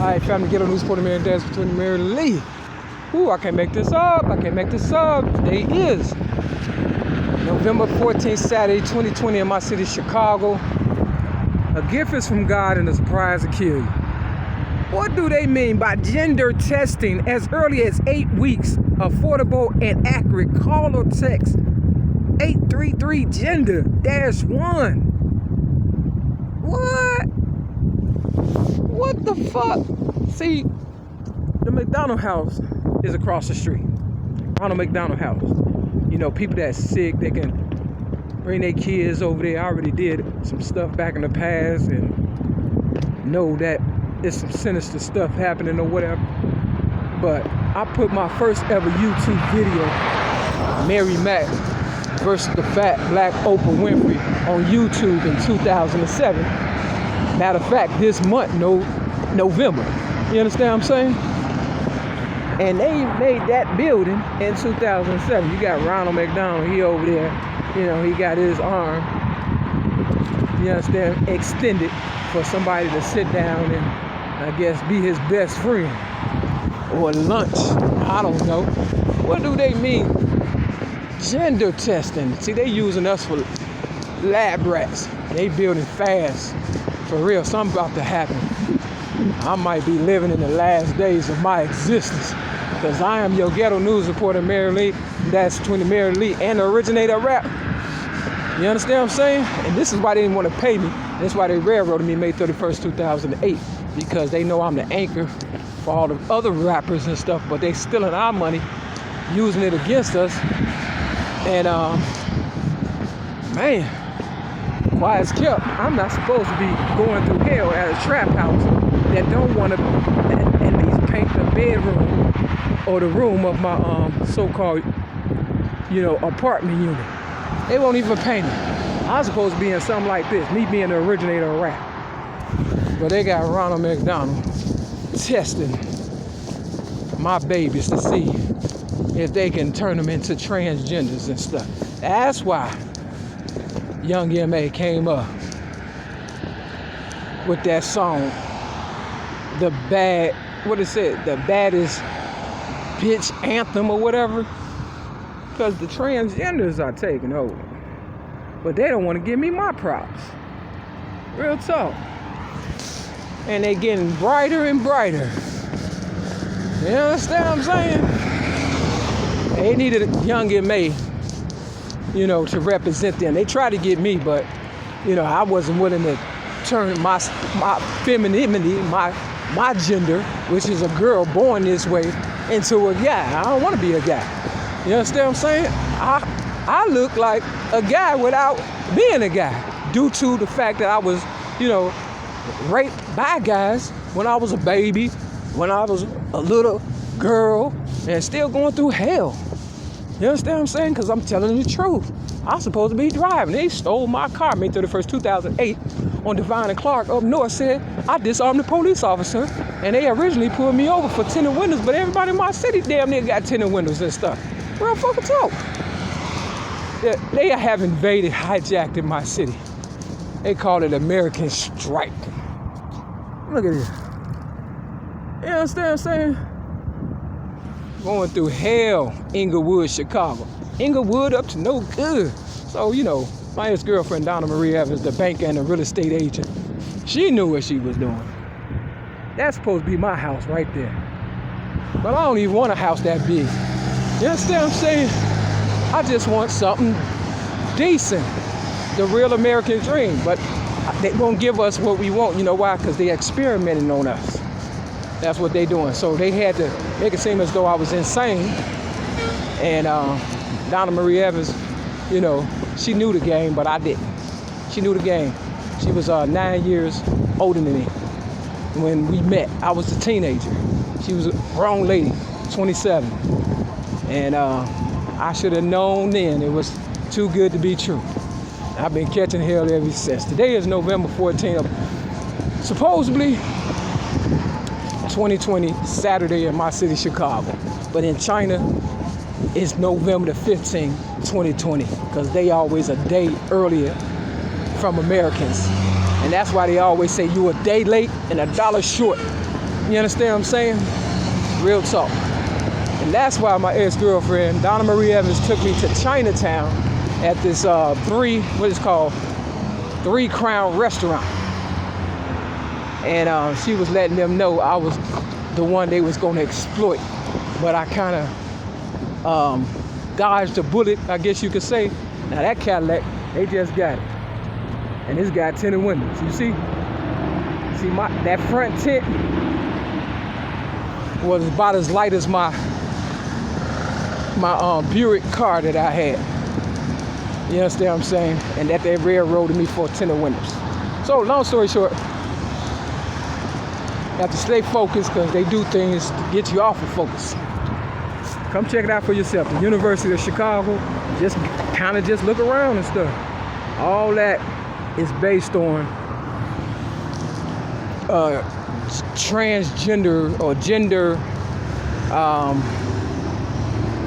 Alright, family, get on news reporter Mary Dance between Mary Lee. Ooh, I can't make this up. Today is November 14th, Saturday, 2020 in my city, Chicago. A gift is from God and a surprise to kill you. What do they mean by gender testing as early as 8 weeks? Affordable and accurate. Call or text 833-GENDER-1. What the fuck? See, the McDonald house is across the street. Ronald McDonald house. You know, people that's sick, they can bring their kids over there. I already did some stuff back in the past and know that there's some sinister stuff happening or whatever. But I put my first ever YouTube video, ML-MACK versus the fat black Oprah Winfrey, on YouTube in 2007. Matter of fact, this month, November. You understand what I'm saying? And they made that building in 2007. You got Ronald McDonald, he over there. You know, he got his arm, you understand, extended for somebody to sit down and, I guess, be his best friend. Or lunch. I don't know. What do they mean? Gender testing. See, they using us for lab rats. They building fast. For real, something about to happen. I might be living in the last days of my existence. Because I am your ghetto news reporter, Mary Lee. That's between Mary Lee and the originator of rap. You understand what I'm saying? And this is why they didn't want to pay me. That's why they railroaded me May 31st, 2008. Because they know I'm the anchor for all the other rappers and stuff. But they stealing our money, using it against us. And, man, quiet as kept. I'm not supposed to be going through hell at a trap house that don't want to at least paint the bedroom or the room of my so-called, you know, apartment unit. They won't even paint it. I'm supposed to be in something like this, me being the originator of rap. But they got Ronald McDonald testing my babies to see if they can turn them into transgenders and stuff. That's why Young M.A. came up with that song, the baddest bitch anthem or whatever, because the transgenders are taking over, but they don't want to give me my props. Real talk. And they getting brighter and brighter. You understand what I'm saying? They needed a Young M.A., you know, to represent them. They tried to get me, but, you know, I wasn't willing to turn my femininity, my gender, which is a girl born this way, into a guy. I don't want to be a guy. You understand what I'm saying? I look like a guy without being a guy, due to the fact that I was, you know, raped by guys when I was a baby, when I was a little girl, and still going through hell. You understand what I'm saying? Because I'm telling the truth. I'm supposed to be driving. They stole my car May 31st, 2008 on Divine and Clark up north. Said I disarmed the police officer, and they originally pulled me over for tinted windows, but everybody in my city damn near got tinted windows and stuff. Real fucking talk. They have invaded, hijacked in my city. They call it American Strike. Look at this. You understand what I'm saying? Going through hell, Inglewood, Chicago. Inglewood up to no good. So, you know, my ex-girlfriend, Donna Marie Evans, the banker and the real estate agent, she knew what she was doing. That's supposed to be my house right there. But I don't even want a house that big. You understand what I'm saying? I just want something decent. The real American dream. But they won't give us what we want. You know why? Because they experimenting on us. That's what they doing. So they had to make it seem as though I was insane. And Donna Marie Evans, you know, she knew the game, but I didn't. She knew the game. She was 9 years older than me when we met. I was a teenager. She was a grown lady, 27. And I should have known then it was too good to be true. I've been catching hell ever since. Today is November 14th. Supposedly 2020, Saturday in my city, Chicago. But in China, it's November the 15th, 2020, because they always a day earlier from Americans. And that's why they always say you a day late and $1 short. You understand what I'm saying? Real talk. And that's why my ex-girlfriend, Donna Marie Evans, took me to Chinatown at this Three Crown restaurant. And she was letting them know I was the one they was gonna exploit. But I kind of dodged a bullet, I guess you could say. Now that Cadillac, they just got it. And it's got tinted windows. You see that front tint was about as light as my Buick car that I had. You understand what I'm saying? And that they railroaded me for tinted windows. So long story short, you have to stay focused because they do things to get you off of focus. Come check it out for yourself. The University of Chicago, just look around and stuff. All that is based on transgender or gender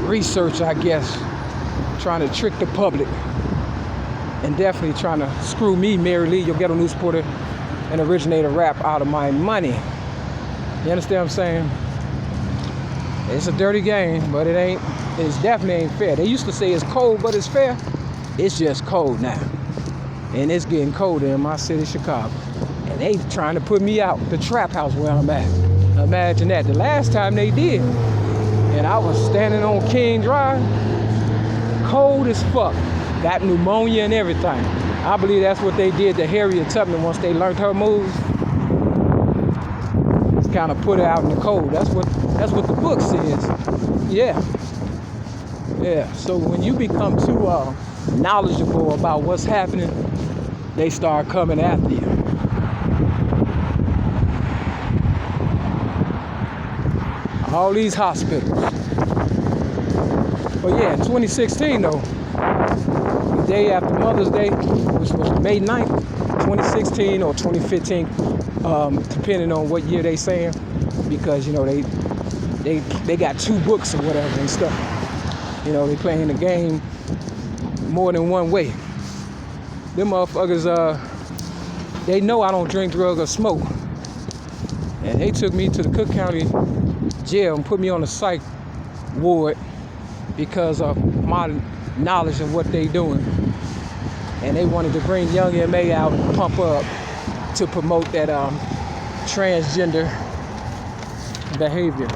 research, I guess, trying to trick the public and definitely trying to screw me, Mary Lee, your ghetto news reporter and originator rap, out of my money. You understand what I'm saying? It's a dirty game, but it definitely ain't fair. They used to say it's cold, but it's fair. It's just cold now. And it's getting colder in my city, Chicago. And they trying to put me out the trap house where I'm at. Imagine that. The last time they did, and I was standing on King Drive, cold as fuck. Got pneumonia and everything. I believe that's what they did to Harriet Tubman once they learned her moves. Just kind of put her out in the cold. That's what the book says. Yeah. So when you become too knowledgeable about what's happening, they start coming after you. All these hospitals. But yeah, in 2016 though, the day after Mother's Day, which was May 9th, 2016 or 2015, depending on what year they saying, because you know they got two books or whatever and stuff. You know, they playing the game more than one way. Them motherfuckers, they know I don't drink, drug, or smoke. And they took me to the Cook County jail and put me on the psych ward because of my knowledge of what they doing. And they wanted to bring Young MA out and pump up to promote that transgender behavior.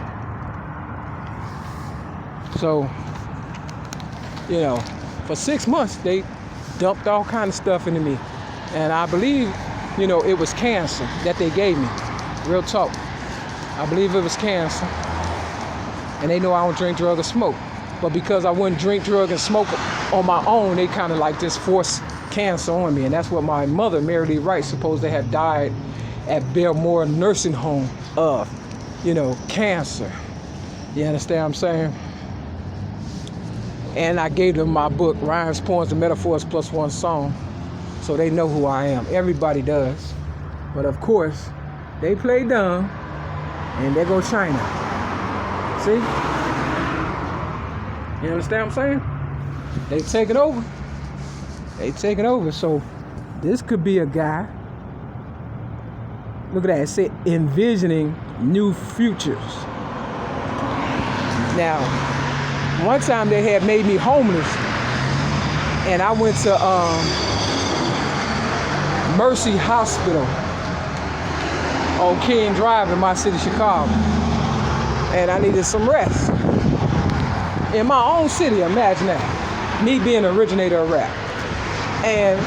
So, you know, for 6 months, they dumped all kind of stuff into me. And I believe, you know, it was cancer that they gave me. Real talk. I believe it was cancer. And they know I don't drink, drug, or smoke. But because I wouldn't drink, drug, and smoke on my own, they kind of like just forced cancer on me. And that's what my mother, Mary Lee Wright, supposed to have died at Belmore Nursing Home of, you know, cancer. You understand what I'm saying? And I gave them my book, Rhymes, Poems, and Metaphors Plus One Song. So they know who I am. Everybody does. But of course, they play dumb, and there go China. See? You understand what I'm saying? They taking over. They taking over. So this could be a guy. Look at that. It said envisioning new futures. Now, one time they had made me homeless, and I went to Mercy Hospital on King Drive in my city, Chicago, and I needed some rest in my own city. Imagine that, me being an originator of rap. And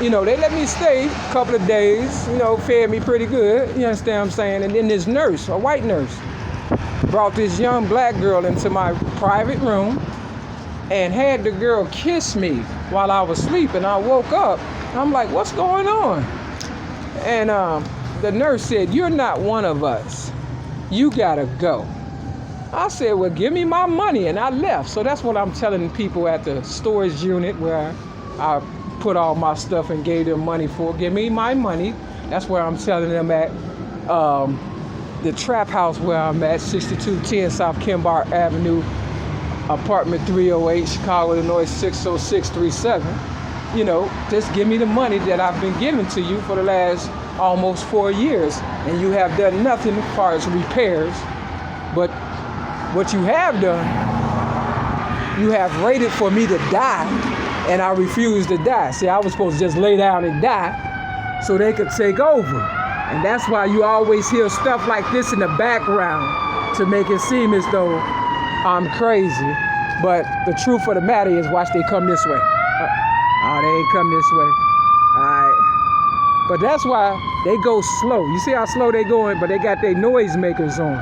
you know, they let me stay a couple of days, you know, fed me pretty good, you understand what I'm saying? And then this nurse, a white nurse, brought this young black girl into my private room and had the girl kiss me while I was sleeping. I woke up, I'm like, what's going on? And the nurse said, you're not one of us. You gotta go. I said, well, give me my money, and I left. So that's what I'm telling people at the storage unit where I put all my stuff and gave them money for. Give me my money. That's where I'm telling them at the trap house where I'm at, 6210 South Kimbar Avenue, apartment 308, Chicago, Illinois, 60637. You know, just give me the money that I've been giving to you for the last almost 4 years, and you have done nothing as far as repairs. But what you have done, you have waited for me to die, and I refused to die. See, I was supposed to just lay down and die so they could take over. And that's why you always hear stuff like this in the background to make it seem as though I'm crazy. But the truth of the matter is, watch, they come this way. Oh, they ain't come this way. All right. But that's why they go slow. You see how slow they going, but they got their noisemakers on.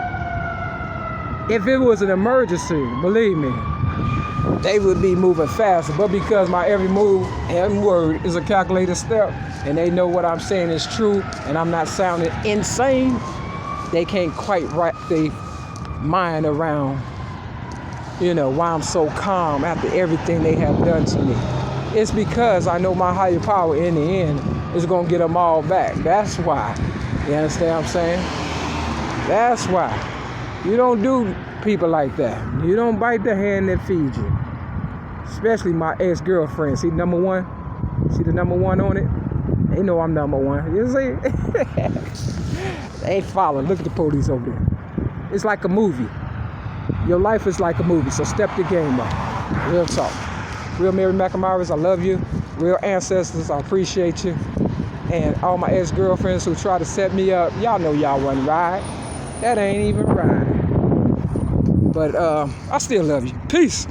If it was an emergency, believe me, they would be moving faster. But because my every move and word is a calculated step, and they know what I'm saying is true, and I'm not sounding insane, they can't quite wrap their mind around, why I'm so calm after everything they have done to me. It's because I know my higher power in the end is going to get them all back. That's why. You understand what I'm saying? That's why. You don't do people like that. You don't bite the hand that feeds you. Especially my ex-girlfriend. See number one? See the number one on it? They know I'm number one. You see? They ain't following. Look at the police over there. It's like a movie. Your life is like a movie, so step the game up. Real talk. Real ML-MACK, I love you. Real ancestors, I appreciate you. And all my ex-girlfriends who try to set me up, y'all know y'all wasn't right. That ain't even right. But I still love you. Peace.